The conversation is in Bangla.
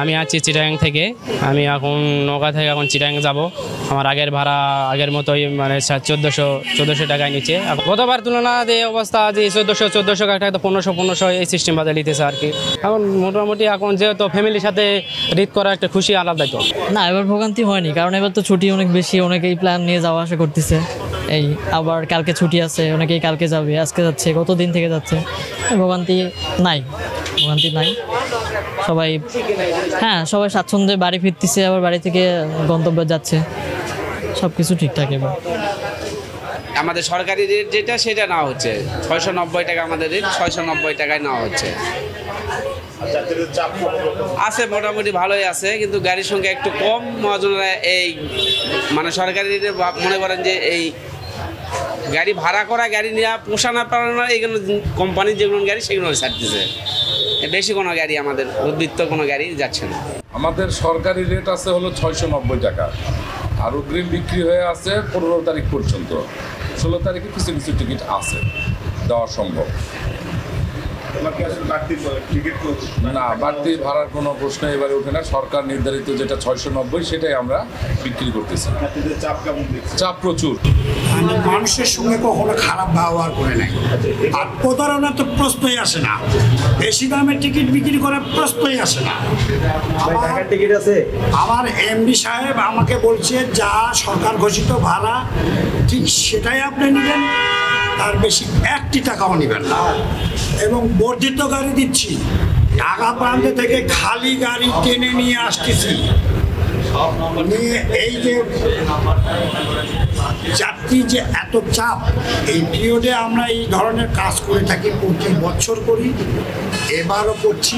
আমি আছি চিটাগাং থেকে। আমি এখন নওগাঁ থেকে এখন চিটাগাং যাব। আমার আগের ভাড়া আগের মতোই মানে 1400 টাকায় নিচে। গতবার তুলনা এই অবস্থা যে 1400 টাকা 1500 এই সিস্টেম বাজার নিতেছে আর কি। এখন মোটামুটি এখন যেহেতু ফ্যামিলির সাথে ঈদ করা একটা খুশি আলাদাই তো। না, এবার ভোগান্তি হয়নি, কারণ এবার তো ছুটি অনেক বেশি, অনেকেই প্ল্যান নিয়ে যাওয়া আসা করতেছে। এই আবার কালকে ছুটি আছে, অনেকেই কালকে যাবে, আজকে যাচ্ছে, কত দিন থেকে যাচ্ছে। ভোগান্তি নাই, ভোগান্তি নাই। সবাই স্বাচ্ছন্দ্যে বাড়ি ফিরতেছে, আবার বাড়ি থেকে গন্তব্যে যাচ্ছে, সব কিছু ঠিকঠাক। এবার আমাদের সরকারি রেট যেটা সেটা নেওয়া হচ্ছে 690 টাকা, আমাদের রেট 690 টাকায় নেওয়া হচ্ছে। আছে মোটামুটি ভালোই আছে, কিন্তু গাড়ির সংখ্যা একটু কম। মহাজনরা এই মানে সরকারি রেটে মনে করেন যে এই গাড়ি ভাড়া করা গাড়ি নেওয়া পোষানো পারে না, এইগুলো কোম্পানির যেগুলো গাড়ি সেগুলো ছাড়তেছে। বেশি কোনো গাড়ি আমাদের উদ্বৃত্ত কোনো গাড়ি যাচ্ছে না। আমাদের সরকারি রেট আছে হলো 690 টাকা, আর অগ্রিম বিক্রি হয়ে আছে 15 তারিখ পর্যন্ত। 16 তারিখে কিছু কিছু টিকিট আছে, দেওয়া সম্ভব না। বাড়তি ভাড়ার কোনো প্রশ্ন এবারে ওঠে না। সরকার নির্ধারিত যেটা 690 সেটাই আমরা বিক্রি করতেছি। চাপ প্রচুর। মানুষের সঙ্গে কখনো খারাপ ব্যবহার করে নাই, আর প্রতারণা তো প্রশ্নই আসে না। বেশি দামের টিকিট বিক্রি করার প্রশ্নই আসে না। আমার এমডি সাহেব আমাকে বলছে যা সরকার ঘোষিত ভাড়া ঠিক সেটাই আপনি নেবেন, তার বেশি 1 টাকাও নেবেন না। এবং বর্ধিত গাড়ি দিচ্ছি, ঢাকা প্রান্ত থেকে খালি গাড়ি টেনে নিয়ে আসতেছি। নিয়ে এই যে যাত্রী যে এত চাপ, এই পিরিয়ডে আমরা এই ধরনের কাজ করে থাকি, প্রতি বছর করি, এবারও করছি।